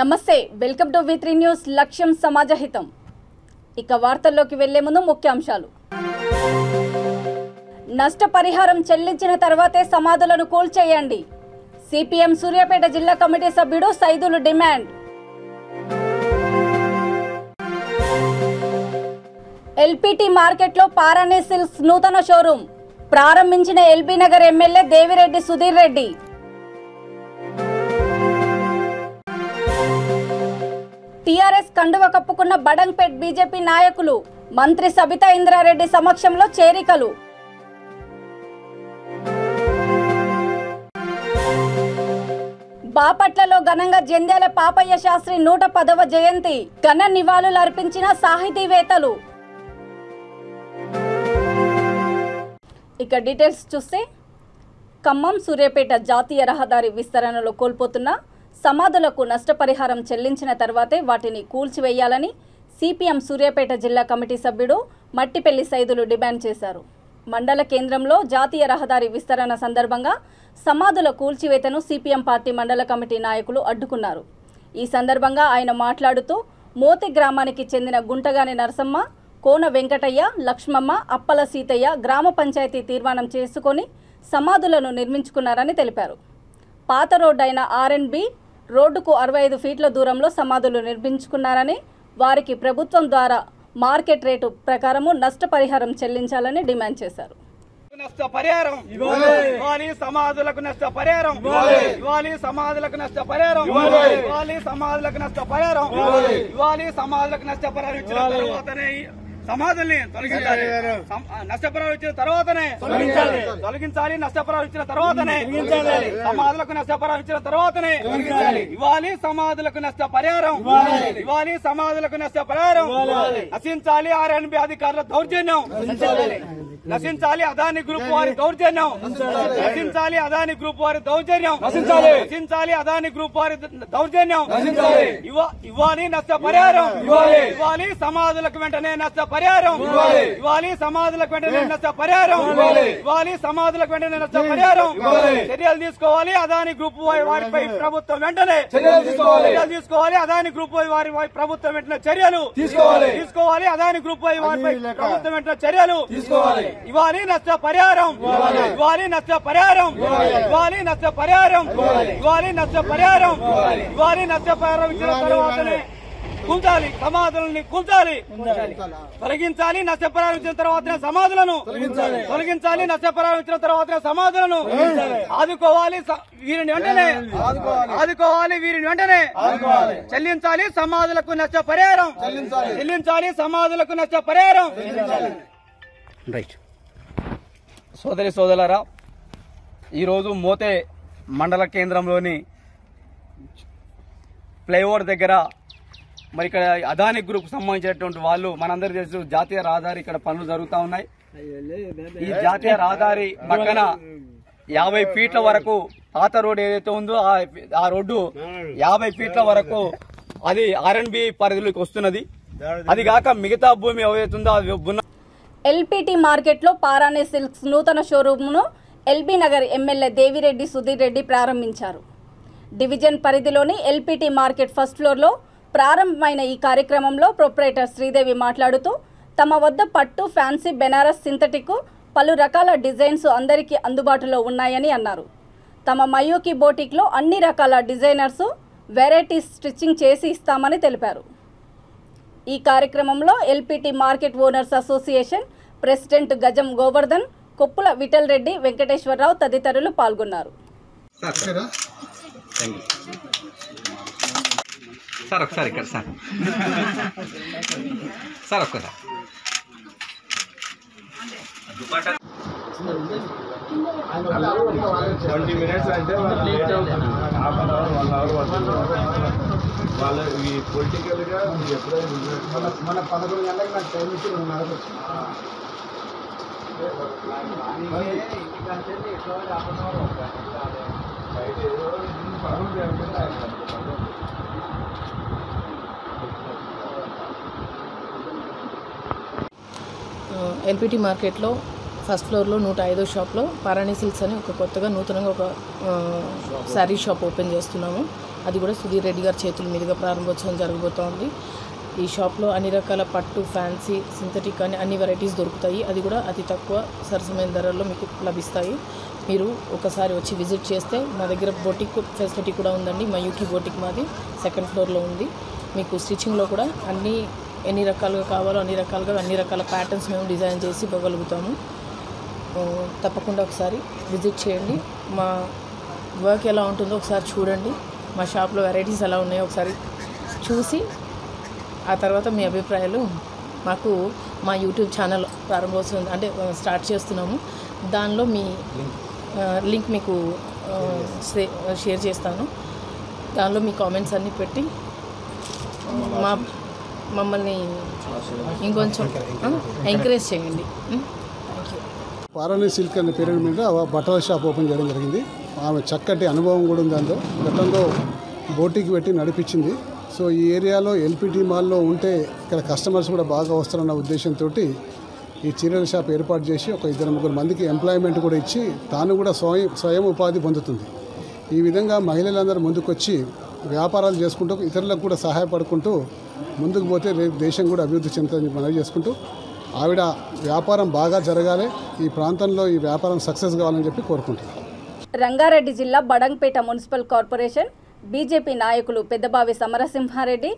నమస్తే, welcome to వి3 news. లక్ష్యం సమాజహితం. ఇక వార్తల్లోకి వెళ్లే ముందు ముఖ్యాంశాలు. నష్టపరిహారం చెల్లించిన తర్వాతే సమాధులను కూల్చేయండి. సిపిఎం సూర్యాపేట జిల్లా కమిటీ సభ్యుడు సైదులు డిమాండ్. ఎల్పిటి మార్కెట్లో పారానీ సిల్క్స్ నూతన షోరూమ్ ప్రారంభించిన ఎల్బీ నగర్ ఎమ్మెల్యే దేవిరెడ్డి సుధీర్ రెడ్డి. టీఆర్ఎస్ కండువ కప్పుకున్న బడంగ్పేట్ బీజేపీ నాయకులు మంత్రి సబితా ఇంద్రారెడ్డి సమక్షంలో చేరికలు. బాపట్లలో ఘనంగా జంధ్యాల పాపయ్య శాస్త్రి 110వ జయంతి ఘన నివాళులు అర్పించిన సాహితీవేత్తలు. ఇక డీటెయిల్స్ చూస్తే, ఖమ్మం సూర్యాపేట జాతీయ రహదారి విస్తరణలో కోల్పోతున్న సమాధులకు నష్టపరిహారం చెల్లించిన తర్వాతే వాటిని కూల్చివేయాలని సిపిఎం సూర్యాపేట జిల్లా కమిటీ సభ్యుడు మట్టిపెల్లి సైదులు డిమాండ్ చేశారు. మండల కేంద్రంలో జాతీయ రహదారి విస్తరణ సందర్భంగా సమాధుల కూల్చివేతను సిపిఎం పార్టీ మండల కమిటీ నాయకులు అడ్డుకున్నారు. ఈ సందర్భంగా ఆయన మాట్లాడుతూ మోతి గ్రామానికి చెందిన గుంటగాని నరసమ్మ, కోన వెంకటయ్య, లక్ష్మమ్మ, అప్పల సీతయ్య గ్రామ పంచాయతీ తీర్మానం చేసుకొని సమాధులను నిర్మించుకున్నారని తెలిపారు. పాత రోడ్డు అయిన R&B రోడ్డుకు 65 ఫీట్ల దూరంలో సమాధులు నిర్మించుకున్నారని, వారికి ప్రభుత్వం ద్వారా మార్కెట్ రేటు ప్రకారము నష్టపరిహారం చెల్లించాలని డిమాండ్ చేశారు. నష్టపరిహారం ఇవ్వాలి, సమాధులకు నష్టపరిహారం ఇవ్వాలి, సమాధులకు నష్టపరిహారం ఇవ్వాలి, సమాధులకు నష్టపరిహారం ఇవ్వాలి, సమాధులకు నష్టపరిహారం ఇచ్చిన తర్వాతనే సమాధుల్ని తొలగించాలి. నష్టపరిహారం ఇచ్చిన తర్వాతనే తొలగించాలి. నష్టపరిహారం ఇచ్చిన తర్వాతనే సమాధులకు నష్టపరిహారం ఇచ్చిన తర్వాతనే ఇవ్వాలి, సమాధులకు నష్టపరిహారం ఇవ్వాలి, సమాధులకు నష్టపరిహారం. నశించాలి R&B అధికారుల దౌర్జన్యం, నశించాలి అదాని గ్రూప్ వారి దౌర్జన్యం, నశించాలి అదాని గ్రూప్ వారి దౌర్జన్యం, నశించాలి అదాని గ్రూప్ వారి దౌర్జన్యం. ఇవ్వాలి నష్టపరిహారం ఇవ్వాలి, సమాధులకు వెంటనే నష్టపరిహారం ఇవ్వాలి, సమాధులకు వెంటనే నష్టపరిహారం ఇవ్వాలి, సమాధులకు వెంటనే నష్టపరిహారం. చర్యలు తీసుకోవాలి అదాని గ్రూప్ వారిపై ప్రభుత్వం వెంటనే చర్యలు తీసుకోవాలి. అదాని గ్రూప్ వారి ప్రభుత్వం వెంటనే చర్యలు తీసుకోవాలి. అదాని గ్రూప్ వారిపై ప్రభుత్వం వెంటనే చర్యలు తీసుకోవాలి. ఇవ్వాలి నష్టపరిహారం ఇవ్వాలి, నష్టపరిహారం ఇవ్వాలి, నష్టపరిహారం ఇవ్వాలి, నష్టపరిహారం ఇవ్వాలి. నష్టపరిహారం ఇచ్చిన తర్వాతనే కూల్చాలి, సమాధులని కూల్చాలి, తొలగించాలి. నష్టపరిహారం ఇచ్చిన తర్వాతనే సమాధులను తొలగించాలి. నష్టపరిహారం ఇచ్చిన తర్వాతనే సమాధులను ఆదుకోవాలి. వీరిని వెంటనే ఆదుకోవాలి, వీరిని వెంటనే చెల్లించాలి. సమాధులకు నష్టపరిహారం చెల్లించాలి, సమాధులకు నష్టపరిహారం. సోదరి సోదరులారా, ఈరోజు మోతే మండల కేంద్రంలోని ఫ్లైఓవర్ దగ్గర మరి ఇక్కడ అదాని గ్రూప్ సంబంధించినటువంటి వాళ్ళు, మనందరికీ తెలుసు జాతీయ రహదారి ఇక్కడ పనులు జరుగుతూ ఉన్నాయి. ఈ జాతీయ రహదారి పక్కన 50 ఫీట్ల వరకు పాత రోడ్డు ఏదైతే ఉందో ఆ రోడ్డు 50 ఫీట్ల వరకు అది R&B పరిధిలోకి వస్తున్నది. అది కాక మిగతా భూమి ఏదైతుందో అది ఎల్పిటి మార్కెట్లో పారానీ సిల్క్స్ నూతన షోరూమ్ను ఎల్బీ నగర్ ఎమ్మెల్యే దేవిరెడ్డి సుధీర్ రెడ్డి ప్రారంభించారు. డివిజన్ పరిధిలోని ఎల్పిటి మార్కెట్ ఫస్ట్ ఫ్లోర్లో ప్రారంభమైన ఈ కార్యక్రమంలో ప్రొప్రైటర్ శ్రీదేవి మాట్లాడుతూ తమ వద్ద పట్టు, ఫ్యాన్సీ, బెనారస్, సింథటిక్ పలు రకాల డిజైన్స్ అందరికీ అందుబాటులో ఉన్నాయని అన్నారు. తమ మయూకి బోటిక్లో అన్ని రకాల డిజైనర్స్ వెరైటీస్ స్టిచ్చింగ్ చేసి ఇస్తామని తెలిపారు. ఈ కార్యక్రమంలో LPT market owners association president గజం గోవర్ధన్, కొప్పుల విఠల్ రెడ్డి, వెంకటేశ్వరరావు తదితరులు పాల్గొన్నారు. వాళ్ళ ఈ పొలిటికల్ గా ఎప్పుడైనా మన 11 గంటలకు నాకు టైం ఇచ్చి 2:30 వచ్చింది. ఎల్పిటి మార్కెట్లో ఫస్ట్ ఫ్లోర్లో 105వ షాప్లో పారానీ సిల్క్స్ అని ఒక కొత్తగా నూతనంగా ఒక శారీ షాప్ ఓపెన్ చేస్తున్నాము. అది కూడా సుధీర్ రెడ్డి గారి చేతుల మీదుగా ప్రారంభోత్సవం జరగబోతోంది. ఈ షాప్లో అన్ని రకాల పట్టు, ఫ్యాన్సీ, సింథటిక్ అని అన్ని వెరైటీస్ దొరుకుతాయి. అది కూడా అతి తక్కువ సరసమైన ధరల్లో మీకు లభిస్తాయి. మీరు ఒకసారి వచ్చి విజిట్ చేస్తే మా దగ్గర బొటిక్ ఫెసిలిటీ కూడా ఉందండి. మయూకి బొటిక్ మాది సెకండ్ ఫ్లోర్లో ఉంది. మీకు స్టిచ్చింగ్లో కూడా ఎన్ని రకాలుగా కావాలో అన్ని రకాల ప్యాటర్న్స్ మేము డిజైన్ చేసి ఇవ్వగలుగుతాము. తప్పకుండా ఒకసారి విజిట్ చేయండి. మా వర్క్ ఎలా ఉంటుందో ఒకసారి చూడండి. మా షాప్లో వెరైటీస్ ఎలా ఉన్నాయో ఒకసారి చూసి ఆ తర్వాత మీ అభిప్రాయాలు మాకు మా యూట్యూబ్ ఛానల్ ప్రారంభోత్సవం అంటే స్టార్ట్ చేస్తున్నాము. దానిలో మీ లింక్ మీకు షేర్ చేస్తాను. దానిలో మీ కామెంట్స్ అన్నీ పెట్టి మమ్మల్ని ఇంకొంచెం ఎంకరేజ్ చేయండి. Thank you. పారాణి సిల్క్ అనే పేరు మీద బట్టల షాప్ ఓపెన్ చేయడం జరిగింది. ఆమె చక్కటి అనుభవం కూడా ఉంది. దాంతో గతంలో బోటికి పెట్టి నడిపించింది. సో ఈ ఏరియాలో ఎల్పిటి మాల్లో ఉంటే ఇక్కడ కస్టమర్స్ కూడా బాగా వస్తారన్న ఉద్దేశంతో ఈ చీరల షాప్ ఏర్పాటు చేసి ఒక 2-3 మందికి ఎంప్లాయ్మెంట్ కూడా ఇచ్చి తాను కూడా స్వయం ఉపాధి పొందుతుంది. ఈ విధంగా మహిళలందరూ ముందుకొచ్చి వ్యాపారాలు చేసుకుంటూ ఇతరులకు కూడా సహాయపడుకుంటూ ముందుకు పోతే దేశం కూడా అభివృద్ధి చెందుతుందని మనవి చేసుకుంటూ ఆవిడ వ్యాపారం బాగా జరగాలి, ఈ ప్రాంతంలో ఈ వ్యాపారం సక్సెస్ కావాలని చెప్పి కోరుకుంటున్నాను. రంగారెడ్డి జిల్లా బడంగ్పేట మున్సిపల్ కార్పొరేషన్ బీజేపీ నాయకులు పెద్దబావి సమరసింహారెడ్డి,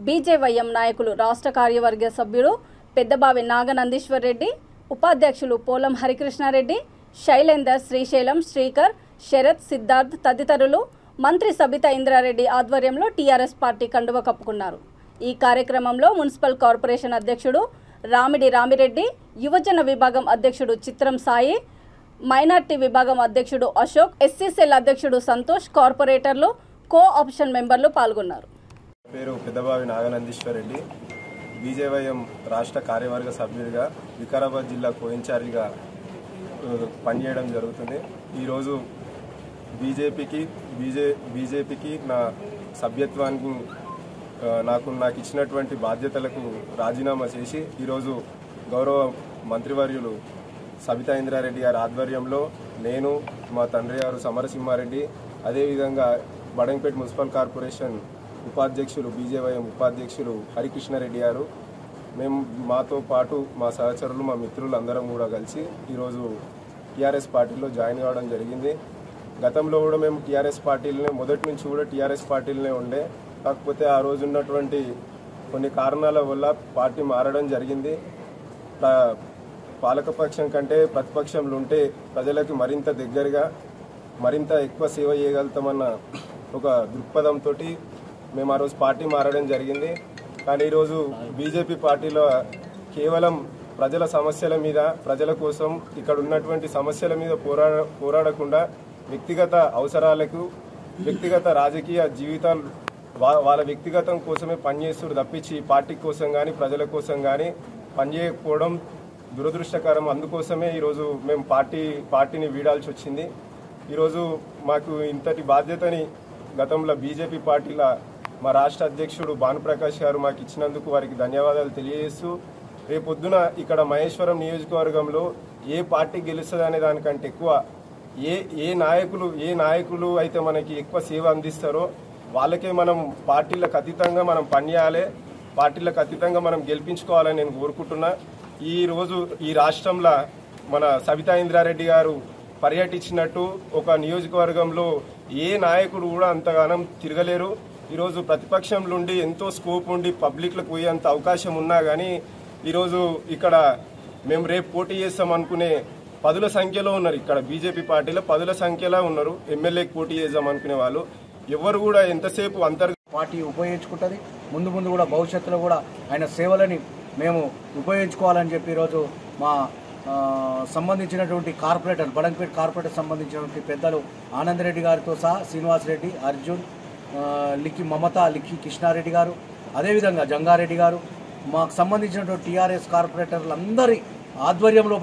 బీజేవైఎం నాయకులు రాష్ట్ర కార్యవర్గ సభ్యుడు పెద్దబావి నాగనందీశ్వర్ రెడ్డి, ఉపాధ్యక్షులు పోలం హరికృష్ణారెడ్డి, శైలేందర్, శ్రీశైలం, శ్రీకర్, శరత్, సిద్ధార్థ్ తదితరులు మంత్రి సబితా ఇంద్రారెడ్డి ఆధ్వర్యంలో టీఆర్ఎస్ పార్టీ కండువ కప్పుకున్నారు. ఈ కార్యక్రమంలో మున్సిపల్ కార్పొరేషన్ అధ్యక్షుడు రామిడి రామిరెడ్డి, యువజన విభాగం అధ్యక్షుడు చిత్రం సాయి, మైనార్టీ విభాగం అధ్యక్షుడు అశోక్, ఎస్సీ సెల్ అధ్యక్షుడు సంతోష్, కార్పొరేటర్లు, కో ఆప్షన్ మెంబర్లు పాల్గొన్నారు. పేరు పెద్దబావి నాగనందీశ్వర్ రెడ్డి, బీజేవైఎం రాష్ట్ర కార్యవర్గ సభ్యుడిగా వికారాబాద్ జిల్లా కో ఇన్ఛార్జిగా పనిచేయడం జరుగుతుంది. ఈరోజు బీజేపీకి నా సభ్యత్వానికి నాకు ఇచ్చినటువంటి బాధ్యతలకు రాజీనామా చేసి ఈరోజు గౌరవ మంత్రివర్యులు సబితా ఇంద్రారెడ్డి గారి ఆధ్వర్యంలో నేను, మా తండ్రి గారు సమరసింహారెడ్డి, అదేవిధంగా బడంగ్పేట మున్సిపల్ కార్పొరేషన్ ఉపాధ్యక్షులు బీజేవైఎం ఉపాధ్యక్షులు హరికృష్ణారెడ్డి గారు, మేము మాతో పాటు మా సహచరులు, మా మిత్రులు అందరం కూడా కలిసి ఈరోజు టీఆర్ఎస్ పార్టీలో జాయిన్ కావడం జరిగింది. గతంలో కూడా మేము టీఆర్ఎస్ పార్టీలనే మొదటి నుంచి కూడా టీఆర్ఎస్ పార్టీలనే ఉండే, కాకపోతే ఆ రోజు ఉన్నటువంటి కొన్ని కారణాల వల్ల పార్టీ మారడం జరిగింది. పాలకపక్షం కంటే ప్రతిపక్షంలో ఉంటే ప్రజలకు మరింత దగ్గరగా మరింత ఎక్కువ సేవ చేయగలుగుతామన్న ఒక దృక్పథంతో మేము ఆ రోజు పార్టీ మారడం జరిగింది. కానీ ఈరోజు బీజేపీ పార్టీలో కేవలం ప్రజల సమస్యల మీద, ప్రజల కోసం ఇక్కడ ఉన్నటువంటి సమస్యల మీద పోరాడకుండా వ్యక్తిగత అవసరాలకు, వ్యక్తిగత రాజకీయ జీవితాలు వాళ్ళ వ్యక్తిగతం కోసమే పనిచేస్తారు తప్పించి పార్టీ కోసం కానీ ప్రజల కోసం కానీ పనిచేయకపోవడం దురదృష్టకరం. అందుకోసమే ఈరోజు మేము పార్టీని వీడాల్సి వచ్చింది. ఈరోజు మాకు ఇంతటి బాధ్యతని గతంలో బీజేపీ పార్టీల మా రాష్ట్ర అధ్యక్షుడు భానుప్రకాష్ గారు మాకు ఇచ్చినందుకు వారికి ధన్యవాదాలు తెలియజేస్తూ, రేపొద్దున ఇక్కడ మహేశ్వరం నియోజకవర్గంలో ఏ పార్టీ గెలుస్తుంది అనే దానికంటే ఎక్కువ ఏ నాయకులు అయితే మనకి ఎక్కువ సేవ అందిస్తారో వాళ్ళకే మనం పార్టీలకు అతీతంగా మనం పనిచేయాలి, పార్టీలకు అతీతంగా మనం గెలిపించుకోవాలని నేను కోరుకుంటున్నా. ఈరోజు ఈ రాష్ట్రంలో మన సబితా ఇంద్రారెడ్డి గారు పర్యటించినట్టు ఒక నియోజకవర్గంలో ఏ నాయకుడు కూడా అంతగానం తిరగలేరు. ఈరోజు ప్రతిపక్షంలో ఉండి ఎంతో స్కోప్ ఉండి పబ్లిక్లకు పోయేంత అవకాశం ఉన్నా కానీ ఈరోజు ఇక్కడ మేము రేపు పోటీ చేస్తాం అనుకునే పదుల సంఖ్యలో ఉన్నారు. ఇక్కడ బీజేపీ పార్టీలో పదుల సంఖ్యలో ఉన్నారు ఎమ్మెల్యేకి పోటీ చేద్దాం అనుకునే వాళ్ళు. ఎవరు కూడా ఎంతసేపు పార్టీ ఉపయోగించుకుంటుంది. ముందు కూడా భవిష్యత్తులో కూడా ఆయన సేవలని మేము ఉపయోగించుకోవాలని చెప్పి ఈరోజు మా సంబంధించినటువంటి కార్పొరేటర్ బడంగ్పేట కార్పొరేటర్ సంబంధించినటువంటి పెద్దలు ఆనందరెడ్డి గారితో సహా శ్రీనివాసరెడ్డి, అర్జున్, లిక్కి కృష్ణారెడ్డి గారు, అదేవిధంగా జంగారెడ్డి గారు, మాకు సంబంధించినటువంటి టీఆర్ఎస్ కార్పొరేటర్లందరి ఆధ్వర్యంలో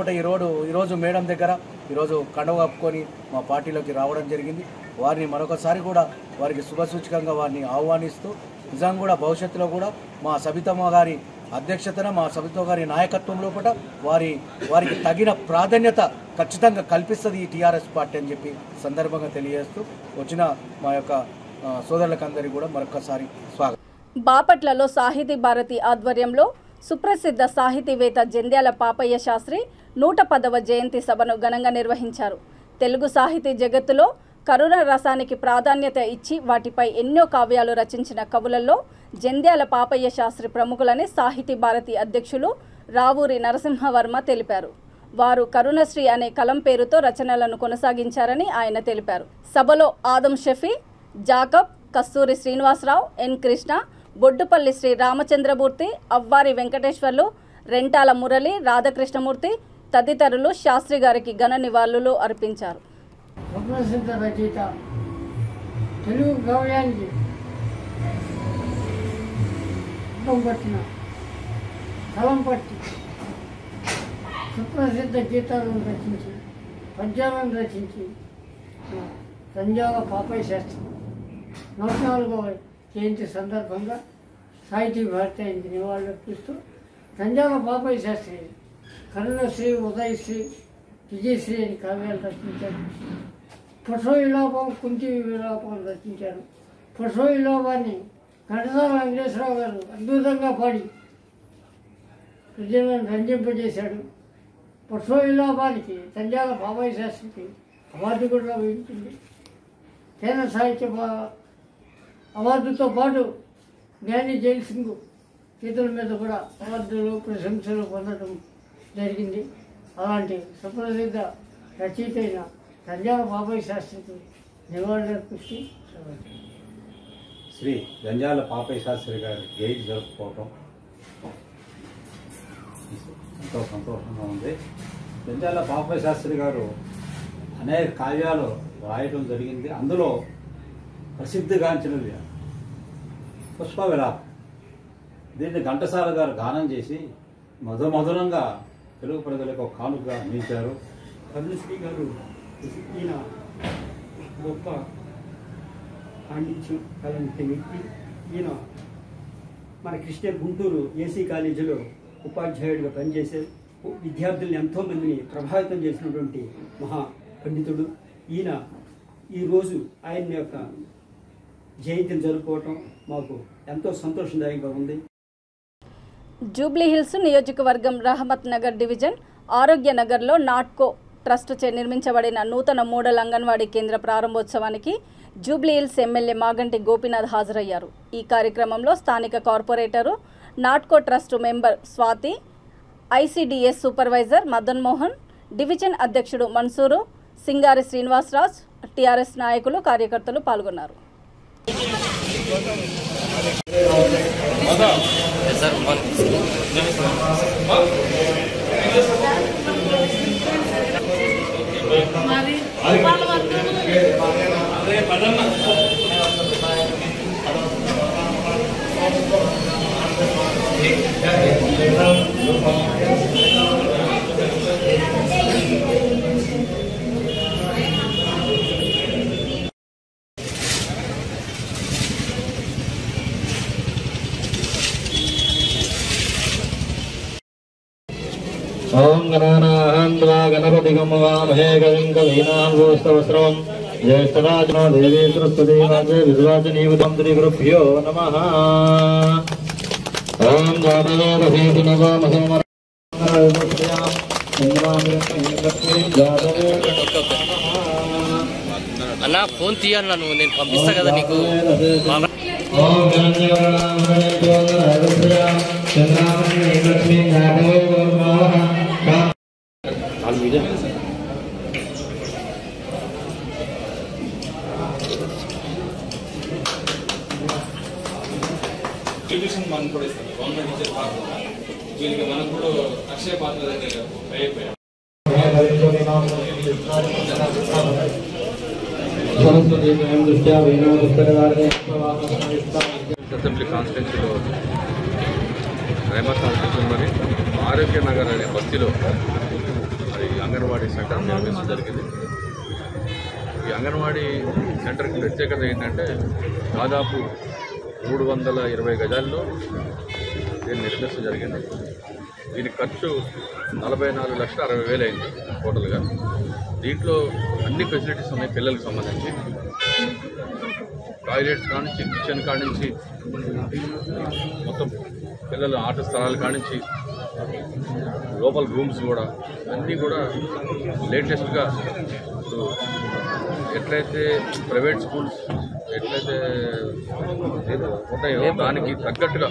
ఈరోజు మేడం దగ్గర ఈరోజు కండువ కప్పుకొని మా పార్టీలోకి రావడం జరిగింది. వారిని మరొకసారి కూడా వారికి శుభసూచకంగా వారిని ఆహ్వానిస్తూ నిజంగా కూడా భవిష్యత్తులో కూడా మా సబితమ్మ గారి అధ్యక్షతన, మా సబితమ్మ గారి నాయకత్వం లోపల వారికి తగిన ప్రాధాన్యత ఖచ్చితంగా కల్పిస్తుంది ఈ టీఆర్ఎస్ పార్టీ అని చెప్పి సందర్భంగా తెలియజేస్తూ వచ్చిన మా యొక్క సోదరులకు అందరికీ కూడా మరొకసారి స్వాగతం. బాపట్లలో సాహితీ భారతి ఆధ్వర్యంలో సుప్రసిద్ధ సాహితీవేత్త జంధ్యాల పాపయ్య శాస్త్రి 110వ జయంతి సభను ఘనంగా నిర్వహించారు. తెలుగు సాహితీ జగత్తులో కరుణ రసానికి ప్రాధాన్యత ఇచ్చి వాటిపై ఎన్నో కావ్యాలు రచించిన కవులలో జంధ్యాల పాపయ్య శాస్త్రి ప్రముఖులని సాహితీ భారతి అధ్యక్షులు రావూరి నరసింహవర్మ తెలిపారు. వారు కరుణశ్రీ అనే కలం పేరుతో రచనలను కొనసాగించారని ఆయన తెలిపారు. సభలో ఆదం షఫీ, జాకబ్, కస్తూరి శ్రీనివాసరావు, ఎన్ కృష్ణ, బొడ్డుపల్లి శ్రీ రామచంద్రమూర్తి, అవ్వారి వెంకటేశ్వర్లు, రెంటాల మురళి, రాధాకృష్ణమూర్తి తదితరులు శాస్త్రి గారికి ఘన నివాళులు అర్పించారు. సుప్రసిద్ధ రచయిత, తెలుగు కావ్యానికి పట్టిన కలం పట్టి సుప్రసిద్ధ గీతాలను రచించి పద్యాలను రచించి జంధ్యాల పాపయ్య శాస్త్రి 104వ జయంతి సందర్భంగా సాహితీ భారతి ఆయనకి నివాళులర్పిస్తూ జంధ్యాల పాపయ్య శాస్త్రి కరుణశ్రీ, ఉదయశ్రీ, విజయశ్రీ అని కావ్యాలు రచించారు. పుష్ప విలాపం, కుంతి విలాపం రచించారు. పుష్ప విలాపాన్ని ఘంటసాల వెంకటేశ్వరరావు గారు అద్భుతంగా పాడి ప్రజలను రంజింపజేశాడు. పుష్ప విలాపానికి జంధ్యాల పాపయ్య శాస్త్రికి అవార్డు కూడా లభించింది. కేంద్ర సాహిత్య అవార్డుతో పాటు జ్ఞాని జైల్ సింగ్ గీతల మీద కూడా అవార్డులు, ప్రశంసలు పొందడం జరిగింది. అలాంటి సుప్రసిద్ధ రచయిత అయిన జంధ్యాల పాపయ్య శాస్త్రికి నివాళులర్పిస్తూ శ్రీ జంధ్యాల పాపయ్య శాస్త్రి గారి జయంతి జరుపుకోవటం ఎంతో సంతోషంగా ఉంది. జంధ్యాల పాపయ్య శాస్త్రి గారు అనేక కావ్యాలు రాయటం జరిగింది. అందులో ప్రసిద్ధిగాంచినది పుష్ప విలాపం. దీన్ని ఘంటసాల గారు గానం చేసి మధురంగా తెలుగు ప్రజలకు ఒక కానుకగా అందించారు. కరుణశ్రీ గారు ఈయన గొప్ప పాండిత్యం కలిగిన వ్యక్తి. ఈయన మన క్రిస్టియన్ గుంటూరు ఏసీ కాలేజీలో ఉపాధ్యాయుడిగా పనిచేసే విద్యార్థుల్ని ఎంతోమందిని ప్రభావితం చేసినటువంటి మహా పండితుడు. ఈయన ఈరోజు ఆయన యొక్క జయంతిని జరుపుకోవటం మాకు ఎంతో సంతోషదాయకంగా ఉంది. జూబ్లీహిల్స్ నియోజకవర్గం రహమత్ నగర్ డివిజన్ ఆరోగ్య నగర్లో నాట్కో ట్రస్ట్ చే నిర్మించబడిన నూతన మోడల్ అంగన్వాడీ కేంద్ర ప్రారంభోత్సవానికి జూబ్లీహిల్స్ ఎమ్మెల్యే మాగంటి గోపీనాథ్ హాజరయ్యారు. ఈ కార్యక్రమంలో స్థానిక corporator, Natco trust member Swathi, ICDS supervisor Madan Mohan, division అధ్యక్షుడు మన్సూరు, సింగారి శ్రీనివాసరాజ్, టీఆర్ఎస్ నాయకులు, కార్యకర్తలు పాల్గొన్నారు. ओम गणानाहं गणपतिगं वामहे कविं कवीनामोस्तवस्त्रं ज्येष्ठराजनो देवी सरस्वती माते विद्वाचनीवतं श्रीगुरुभ्यो नमः। ओम जातवेदभीति नवमः అన్నా ఫోన్ తీయాలి నన్ను, నేను పంపిస్తా కదా నీకు. మనం కూడా ఇస్తాం గవర్నమెంట్ ఇచ్చే కాకుండా వీళ్ళకి మనకు కూడా అక్షయ పాత్ర దగ్గర అయిపోయాం. అసెంబ్లీ కాన్స్టిట్యున్సీలో రైమర్ కాన్స్టిట్యున్సీలోని ఆరోగ్య నగర్ అనే బస్తీలో మరి అంగన్వాడీ సెంటర్ నిర్మించడం జరిగింది. ఈ అంగన్వాడీ సెంటర్కి ప్రత్యేకత ఏంటంటే దాదాపు 320 గజాల్లో దీన్ని నిర్మించడం జరిగింది. దీని ఖర్చు 44,60,000 అయింది టోటల్గా. దీంట్లో అన్ని ఫెసిలిటీస్ ఉన్నాయి పిల్లలకు సంబంధించి. టాయిలెట్స్ కానించి కిచెన్ కానించి మొత్తం పిల్లల ఆట స్థలాల కానించి లోపల రూమ్స్ కూడా అన్నీ కూడా లేటెస్ట్గా ఇప్పుడు ఎట్లయితే ప్రైవేట్ స్కూల్స్ ఎట్లయితే ఉంటాయో దానికి తగ్గట్టుగా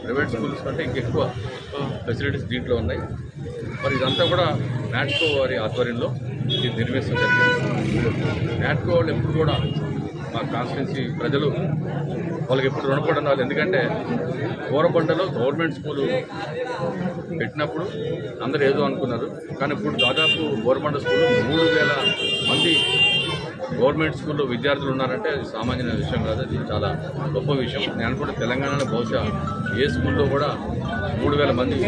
ప్రైవేట్ స్కూల్స్ కంటే ఇంకెక్కువ ఫెసిలిటీస్ దీంట్లో ఉన్నాయి. మరి ఇదంతా కూడా నాట్కో వారి ఆధ్వర్యంలో ఇది నిర్వహించడం జరిగింది. నాట్కో వాళ్ళు ఎప్పుడు కూడా మా కాన్స్టిట్యున్సీ ప్రజలు వాళ్ళకి ఎప్పుడు రుణపడి ఉండాలి. ఎందుకంటే కోరబండలో గవర్నమెంట్ స్కూలు పెట్టినప్పుడు అందరూ ఏదో అనుకున్నారు, కానీ ఇప్పుడు దాదాపు గవర్నమెంట్ స్కూలు 3000 మంది గవర్నమెంట్ స్కూల్లో విద్యార్థులు ఉన్నారంటే అది సామాన్య విషయం కాదు, అది చాలా గొప్ప విషయం. నేను అనుకుంటే తెలంగాణలో బహుశా ఏ స్కూల్లో కూడా 3000 మంది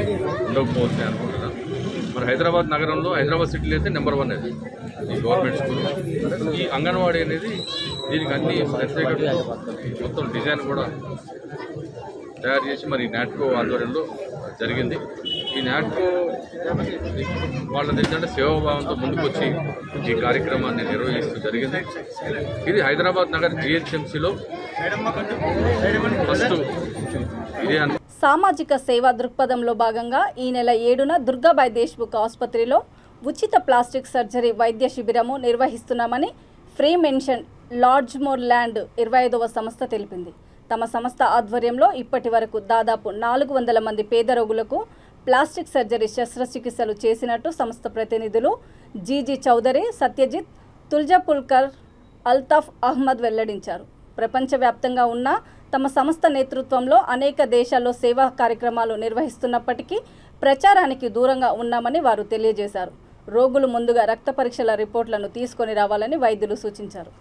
ఉండకపోవచ్చు నేను అనుకుంటున్నాను. మరి హైదరాబాద్ నగరంలో హైదరాబాద్ సిటీలో అయితే నెంబర్ 1 అది ఈ గవర్నమెంట్ స్కూల్. ఈ అంగన్వాడీ అనేది దీనికి అన్ని ప్రత్యేక మొత్తం డిజైన్ కూడా తయారు చేసి మరి నాట్కో ఆధ్వర్యంలో జరిగింది. ఈ నాట్కో వాళ్ళది ఏంటంటే సేవాభావంతో ముందుకొచ్చి ఈ కార్యక్రమాన్ని నిర్వహిస్తూ జరిగింది. ఇది హైదరాబాద్ నగర్ GHMCలో ఫస్ట్ ఇదే. సామాజిక సేవా దృక్పథంలో భాగంగా ఈ నెల 7న దుర్గాబాయ్ దేశ్ముఖ్ ఆసుపత్రిలో ఉచిత ప్లాస్టిక్ సర్జరీ వైద్య శిబిరము నిర్వహిస్తున్నామని ఫ్రీ మెన్షన్ లార్జ్మోర్ ల్యాండ్ 25వ సంస్థ తెలిపింది. తమ సంస్థ ఆధ్వర్యంలో ఇప్పటి వరకు దాదాపు 400 మంది పేద రోగులకు ప్లాస్టిక్ సర్జరీ శస్త్రచికిత్సలు చేసినట్టు సంస్థ ప్రతినిధులు జీజీ చౌదరి, సత్యజిత్, తుల్జాపుల్కర్, అల్తాఫ్ అహ్మద్ వెల్లడించారు. ప్రపంచవ్యాప్తంగా ఉన్న తమ సంస్థ నేతృత్వంలో అనేక దేశాల్లో సేవా కార్యక్రమాలు నిర్వహిస్తున్నప్పటికీ ప్రచారానికి దూరంగా ఉన్నామని వారు తెలియజేశారు. రోగులు ముందుగా రక్త పరీక్షల రిపోర్ట్లను తీసుకొని రావాలని వైద్యులు సూచించారు.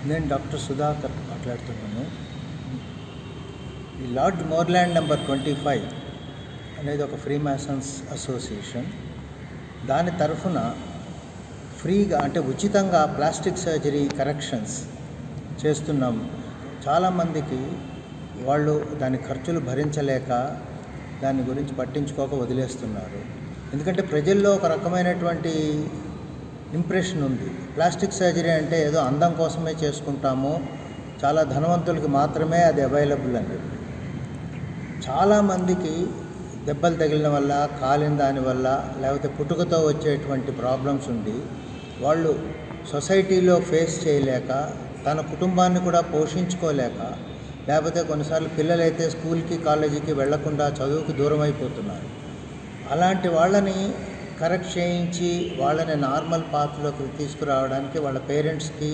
నేను డాక్టర్ సుధాకర్ మాట్లాడుతున్నాను. ఈ లార్డ్ మోర్లాండ్ నెంబర్ 25 అనేది ఒక ఫ్రీ మ్యాసన్స్ అసోసియేషన్. దాని తరఫున ఫ్రీగా అంటే ఉచితంగా ప్లాస్టిక్ సర్జరీ కరెక్షన్స్ చేస్తున్నాం. చాలామందికి వాళ్ళు దాని ఖర్చులు భరించలేక దాని గురించి పట్టించుకోక వదిలేస్తున్నారు. ఎందుకంటే ప్రజల్లో ఒక రకమైనటువంటి ఇంప్రెషన్ ఉంది, ప్లాస్టిక్ సర్జరీ అంటే ఏదో అందం కోసమే చేసుకుంటాము, చాలా ధనవంతులకి మాత్రమే అది అవైలబుల్ అని. చాలామందికి దెబ్బలు తగిలిన వల్ల, కాలిన దానివల్ల, లేకపోతే పుట్టుకతో వచ్చేటువంటి ప్రాబ్లమ్స్ ఉండి వాళ్ళు సొసైటీలో ఫేస్ చేయలేక, తన కుటుంబాన్ని కూడా పోషించుకోలేక, లేకపోతే కొన్నిసార్లు పిల్లలైతే స్కూల్కి కాలేజీకి వెళ్లకుండా చదువుకి దూరం అయిపోతున్నారు. అలాంటి వాళ్ళని కరెక్ట్ చేయించి వాళ్ళని నార్మల్ పాత్రలోకి తీసుకురావడానికి వాళ్ళ పేరెంట్స్కి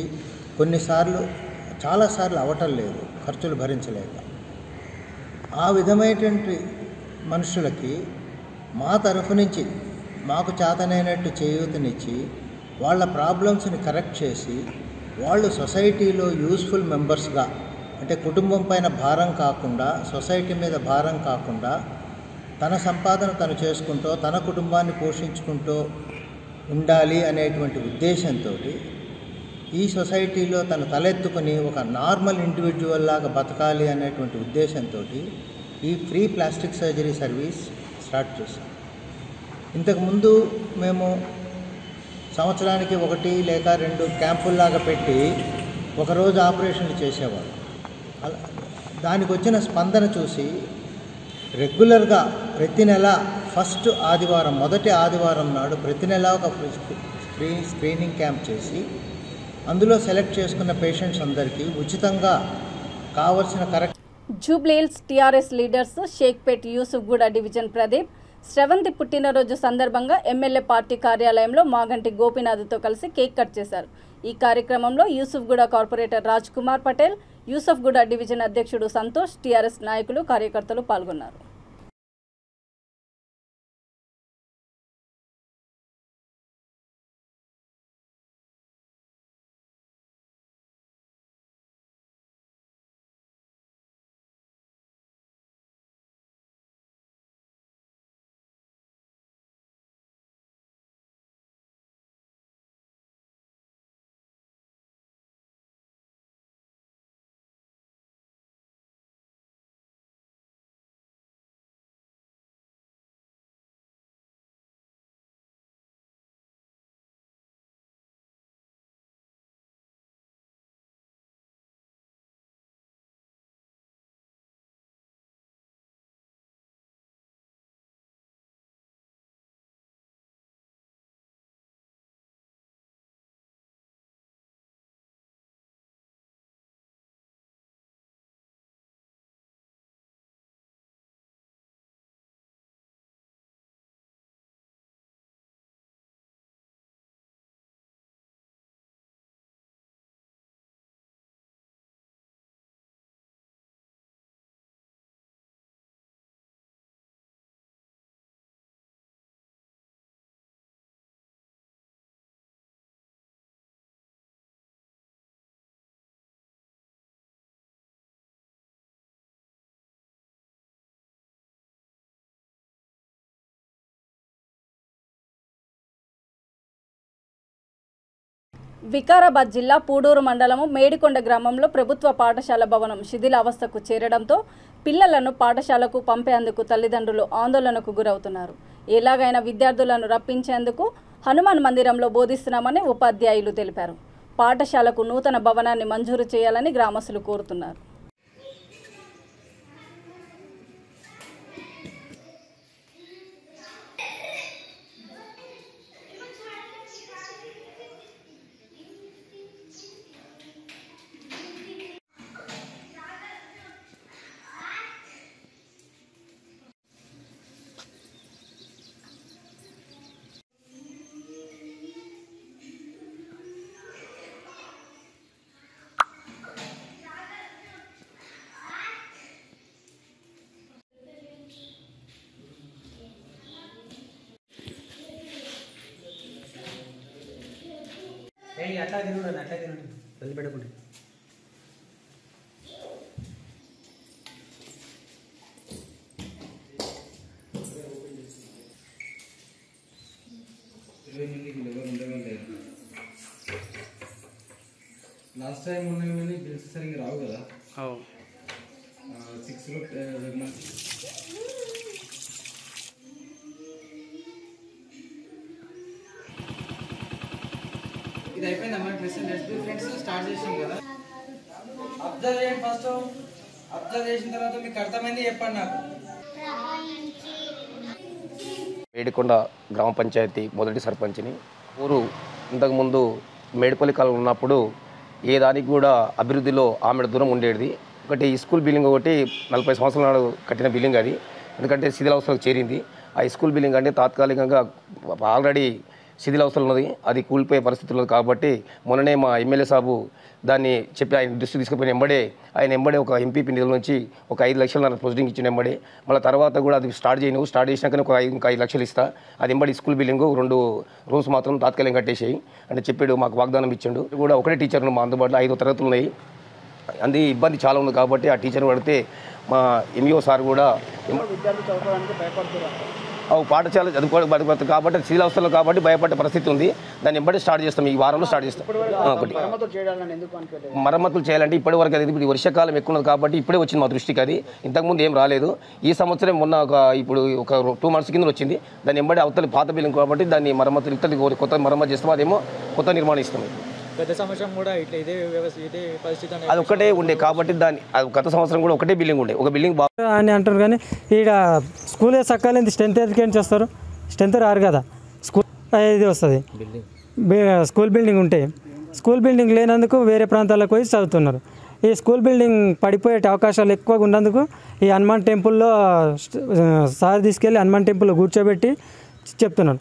చాలాసార్లు అవ్వటం లేదు, ఖర్చులు భరించలేక. ఆ విధమైనటువంటి మనుషులకి మా తరఫు నుంచి మాకు చేతనైనట్టు చేయూతనిచ్చి వాళ్ళ ప్రాబ్లమ్స్ని కరెక్ట్ చేసి వాళ్ళు సొసైటీలో యూస్ఫుల్ మెంబర్స్గా, అంటే కుటుంబం పైన భారం కాకుండా, సొసైటీ మీద భారం కాకుండా, తన సంపాదన తను చేసుకుంటూ తన కుటుంబాన్ని పోషించుకుంటూ ఉండాలి అనేటువంటి ఉద్దేశంతో ఈ సొసైటీలో తను తలెత్తుకొని ఒక నార్మల్ ఇండివిజువల్ లాగా బతకాలి అనేటువంటి ఉద్దేశంతో ఈ free plastic surgery service start చేశాం. ఇంతకుముందు మేము సంవత్సరానికి 1 లేక 2 క్యాంపుల్లాగా పెట్టి ఒకరోజు ఆపరేషన్లు చేసేవాళ్ళు. దానికి వచ్చిన స్పందన చూసి రెగ్యులర్గా ప్రతి నెల ఫస్ట్ ఆదివారం, మొదటి ఆదివారం నాడు ప్రతి నెల ఒక ఫ్రీ స్క్రీనింగ్ క్యాంప్ చేసి అందులో సెలెక్ట్ చేసుకున్న పేషెంట్స్ అందరికీ ఉచితంగా కావలసిన correct. Jubilee Hills TRS leaders Shaikpet Yousufguda division Pradeep Sravanthi పుట్టినరోజు సందర్భంగా ఎమ్మెల్యే పార్టీ కార్యాలయంలో మాగంటి గోపీనాథ్తో కలిసి కేక్ కట్ చేశారు. ఈ కార్యక్రమంలో యూసుఫ్గూడ కార్పొరేటర్ రాజ్ కుమార్ పటేల్, యూసుఫ్గూడ డివిజన్ అధ్యక్షుడు సంతోష్, టీఆర్ఎస్ నాయకులు, కార్యకర్తలు పాల్గొన్నారు. వికారాబాద్ జిల్లా పూడూరు మండలము మేడికొండ గ్రామంలో ప్రభుత్వ పాఠశాల భవనం శిథిలావస్థకు చేరడంతో పిల్లలను పాఠశాలకు పంపేందుకు తల్లిదండ్రులు ఆందోళనకు గురవుతున్నారు. ఎలాగైనా విద్యార్థులను రప్పించేందుకు హనుమాన్ మందిరంలో బోధిస్తున్నామని ఉపాధ్యాయులు తెలిపారు. పాఠశాలకు నూతన భవనాన్ని మంజూరు చేయాలని గ్రామస్తులు కోరుతున్నారు. అట్లా తినండి వదిలిపెట్టకుండా. లాస్ట్ టైం ఉన్నాయి బిల్స్ సరిగ్గా రావు కదా. 6లో ఇది అయిపోయిందమ్మా. ఫ్రెండ్స్ స్టార్ట్ చేసాం కదా. అబ్జర్వ్ చేయండి. ఫస్ట్ అబ్జర్వ్ చేసిన తర్వాత మీకు అర్థమైంది చెప్పండి నాకు. మేడికొండ గ్రామ పంచాయతీ మొదటి సర్పంచ్ని. ఊరు ఇంతకుముందు మేడిపల్లి కాలం ఉన్నప్పుడు ఏ దానికి కూడా అభివృద్ధిలో ఆమెడ దూరం ఉండేది. ఒకటి స్కూల్ బిల్డింగ్, ఒకటి 40 సంవత్సరాల నాడు కట్టిన బిల్డింగ్ అది. ఎందుకంటే శిథిలావస్థలకు చేరింది. ఆ స్కూల్ బిల్డింగ్ అంటే తాత్కాలికంగా ఆల్రెడీ శిథిలావస్థలు ఉన్నది, అది కూలిపోయే పరిస్థితులు ఉన్నది. కాబట్టి మొన్ననే మా ఎమ్మెల్యే సాబు దాన్ని చెప్పి ఆయన దృష్టి తీసుకుపోయిన ఎంబడే ఒక ఎంపీపీ నిధుల నుంచి ఒక 5 లక్షలు ప్రొసీడింగ్ ఇచ్చిన ఎంబడే. మళ్ళీ తర్వాత కూడా అది స్టార్ట్ చేసినాకనే ఇంకా 5 లక్షలు ఇస్తా, అది ఎంబడి స్కూల్ బిల్డింగు 2 రూమ్స్ మాత్రం తాత్కాలికంగా కట్టేసేయి అని చెప్పాడు. మాకు వాగ్దానం ఇచ్చిండు. కూడా ఒకటే టీచర్లు మా అందుబాటులో 5 తరగతులు ఉన్నాయి. అంది ఇబ్బంది చాలా ఉంది కాబట్టి ఆ టీచర్ పడితే మా ఎంఈఓ సార్ కూడా పాఠశాల చదువుకోవడం కాబట్టి శిథిలావస్థలు కాబట్టి భయపడే పరిస్థితి ఉంది. దాన్ని ఎంబడి స్టార్ట్ చేస్తాం, ఈ వారంలో స్టార్ట్ చేస్తాం. ఒకటి మరమ్మతులు చేయాలంటే ఇప్పటి వరకు అది ఇప్పుడు వర్షాకాలం ఎక్కువ ఉన్నది కాబట్టి ఇప్పుడే వచ్చింది మా దృష్టికి. అది ఇంతకుముందు ఏం రాలేదు. ఈ సంవత్సరం మొన్న ఇప్పుడు ఒక 2 మంత్స్ కింద వచ్చింది. దాన్ని ఎంబడి అవతలి పాత బిల్డింగ్ కాబట్టి దాన్ని మరమ్మతులు ఇతరులు కొత్త మరమ్మతు చేస్తాం. అదేమో కొత్త నిర్మాణం ఇస్తాం. గత సంవత్సరం కూడా ఇట్లా ఇదే పరిస్థితి అది ఒకటే ఉండే కాబట్టి దాన్ని గత సంవత్సరం కూడా ఒకటే బిల్డింగ్ ఉండే, ఒక బిల్డింగ్ అని అంటారు. కానీ ఇక్కడ స్కూల్ సక్కలేదు. స్ట్రెంత్ ఎందుకేం చేస్తారు? స్ట్రెంత్ రారు కదా. స్కూల్ ఇది వస్తుంది. స్కూల్ బిల్డింగ్ ఉంటే స్కూల్ బిల్డింగ్ లేనందుకు వేరే ప్రాంతాలకు పోయి చదువుతున్నారు. ఈ స్కూల్ బిల్డింగ్ పడిపోయే అవకాశాలు ఎక్కువగా ఉన్నందుకు ఈ హనుమాన్ టెంపుల్లో సార్ తీసుకెళ్ళి హనుమాన్ టెంపుల్లో కూర్చోబెట్టి చెప్తున్నాను.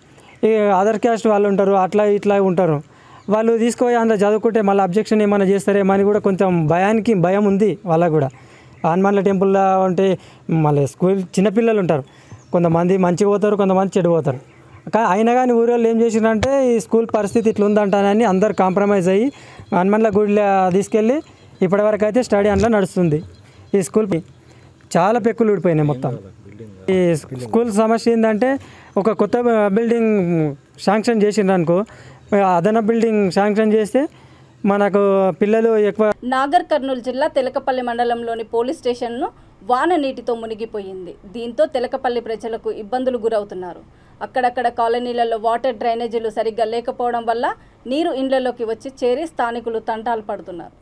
ఈ అదర్ క్యాస్ట్ వాళ్ళు ఉంటారు, అట్లా ఇట్లా ఉంటారు. వాళ్ళు తీసుకుపోయి అందులో చదువుకుంటే మళ్ళీ అబ్జెక్షన్ ఏమైనా చేస్తారేమో అని కూడా కొంచెం భయం ఉంది వాళ్ళకు కూడా. హనుమాన్ల టెంపుల్లో ఉంటే మళ్ళీ స్కూల్ చిన్నపిల్లలు ఉంటారు, కొంతమంది మంచిగా పోతారు, కొంతమంది చెడు పోతారు. అయినా కానీ ఊరి వాళ్ళు ఏం చేసినారంటే ఈ స్కూల్ పరిస్థితి ఇట్లా ఉందంటానని అందరు కాంప్రమైజ్ అయ్యి హనుమాన్ల గుడిలో తీసుకెళ్ళి ఇప్పటివరకు అయితే స్టడీ అందులో నడుస్తుంది. ఈ స్కూల్ చాలా పెక్కులు ఊడిపోయినాయి మొత్తం. ఈ స్కూల్ సమస్య ఏంటంటే ఒక కొత్త బిల్డింగ్ శాంక్షన్ చేసిండ్రనుకో, అదన బిల్డింగ్ శాంక్షన్ చేస్తే మనకు పిల్లలు ఎక్కువ. నాగర్ కర్నూలు జిల్లా తెలకపల్లి మండలంలోని పోలీస్ స్టేషన్ను వాన నీటితో మునిగిపోయింది. దీంతో తెలకపల్లి ప్రజలకు ఇబ్బందులు గురవుతున్నారు. అక్కడక్కడ కాలనీలలో వాటర్ డ్రైనేజీలు సరిగ్గా లేకపోవడం వల్ల నీరు ఇండ్లలోకి వచ్చి చేరి స్థానికులు తంటాలు పడుతున్నారు.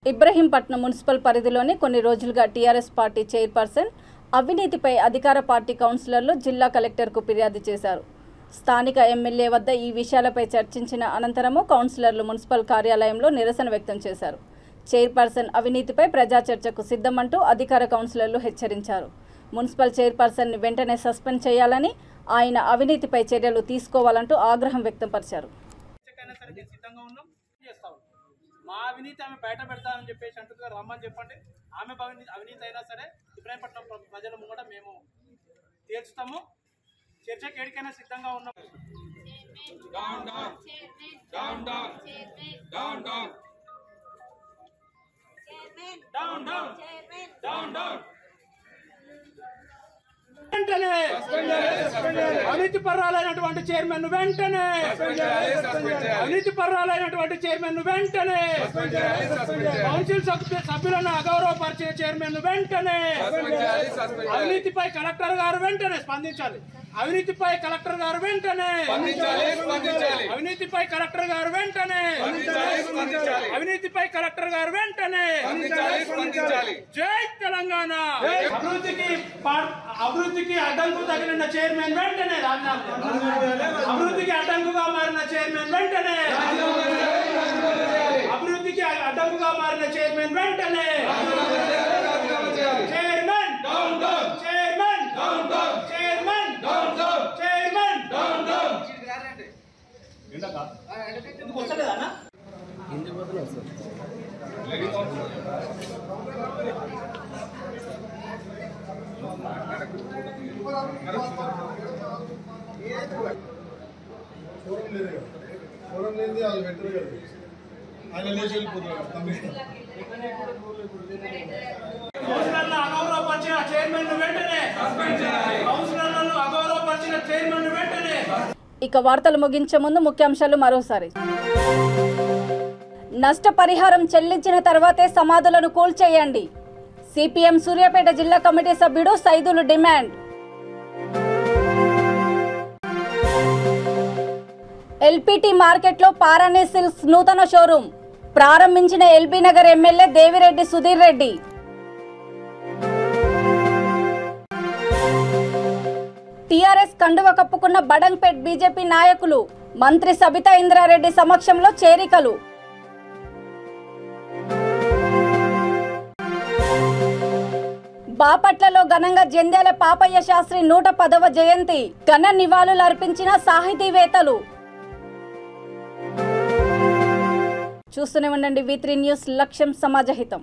ఇబ్రహీంపట్నం మున్సిపల్ పరిధిలోని కొన్ని రోజులుగా టీఆర్ఎస్ పార్టీ చైర్పర్సన్ అవినీతిపై అధికార పార్టీ కౌన్సిలర్లు జిల్లా కలెక్టర్కు ఫిర్యాదు చేశారు. స్థానిక ఎమ్మెల్యే వద్ద ఈ విషయాలపై చర్చించిన అనంతరము కౌన్సిలర్లు మున్సిపల్ కార్యాలయంలో నిరసన వ్యక్తం చేశారు. చైర్పర్సన్ అవినీతిపై ప్రజా చర్చకు సిద్ధమంటూ అధికార కౌన్సిలర్లు హెచ్చరించారు. మున్సిపల్ చైర్పర్సన్ని వెంటనే సస్పెండ్ చేయాలని, ఆయన అవినీతిపై చర్యలు తీసుకోవాలంటూ ఆగ్రహం వ్యక్తపరిచారు. మా అవినీతి ఆమె బయట పెడతామని చెప్పేసి అంటుగా రమ్మని చెప్పండి. ఆమె అవినీతి అయినా సరే ఇబ్రాహీంపట్నం ప్రజల ముంగట మేము తీర్చుతాము. చర్చకి ఎడికైనా సిద్ధంగా ఉన్నాం. వెంటనే అవినీతి పర్రాలైనటువంటి చైర్మన్ వెంటనే అవినీతి పర్రాలైనటువంటి చైర్మన్ వెంటనే కౌన్సిల్ సభ్యులను అగౌరవపరిచే చైర్మన్ వెంటనే అవినీతిపై కలెక్టర్ గారు వెంటనే స్పందించాలి. అవినీతిపై కలెక్టర్ గారు వెంటనే అవినీతిపై కలెక్టర్ గారు వెంటనే అవినీతిపై కలెక్టర్ గారు వెంటనే జై తెలంగాణ. అభివృద్ధికి అడ్డంకు తగిలిన చైర్మన్ వెంటనే అభివృద్ధికి అడ్డంకుగా మారిన చైర్మన్ వెంటనే అభివృద్ధికి అడ్డంకుగా మారిన చైర్మన్ వెంటనే చైర్మన్ చైర్మన్ చైర్మన్ చైర్మన్ ఎందుకు వస్తలేదన్నా? ఫోరం లేని వాళ్ళు పెట్టరు కదా, ఆయన లేచి వెళ్ళిపోతున్నారు. అగౌరవపరిచిన చైర్మన్ వెంటనే కౌన్సిలర్లను అగౌరవపరిచిన చైర్మన్ వెంటనే. ఇక వార్తలు ముగించే ముందు ముఖ్యాంశాలు మరోసారి. నష్టపరిహారం చెల్లించిన తర్వాతే సమాధులను కూల్చేయండి. సిపిఎం సూర్యాపేట జిల్లా కమిటీ సభ్యుడు సైదులు డిమాండ్. ఎల్పిటి మార్కెట్లో పారాణి సిల్క్స్ నూతన షోరూం ప్రారంభించిన ఎల్బీ నగర్ ఎమ్మెల్యే దేవిరెడ్డి సుధీర్ రెడ్డి. టీఆర్ఎస్ కండువ కప్పుకున్న బడంగ్పేట్ బీజేపీ నాయకులు మంత్రి సబితా ఇంద్రారెడ్డి సమక్షంలో చేరికలు. బాపట్లలో ఘనంగా జంధ్యాల పాపయ్య శాస్త్రి 110వ జయంతి ఘన నివాళులు అర్పించిన సాహితీవేత్తలు. చూస్తూనే ఉండండి V3 న్యూస్, లక్ష్యం సమాజహితం.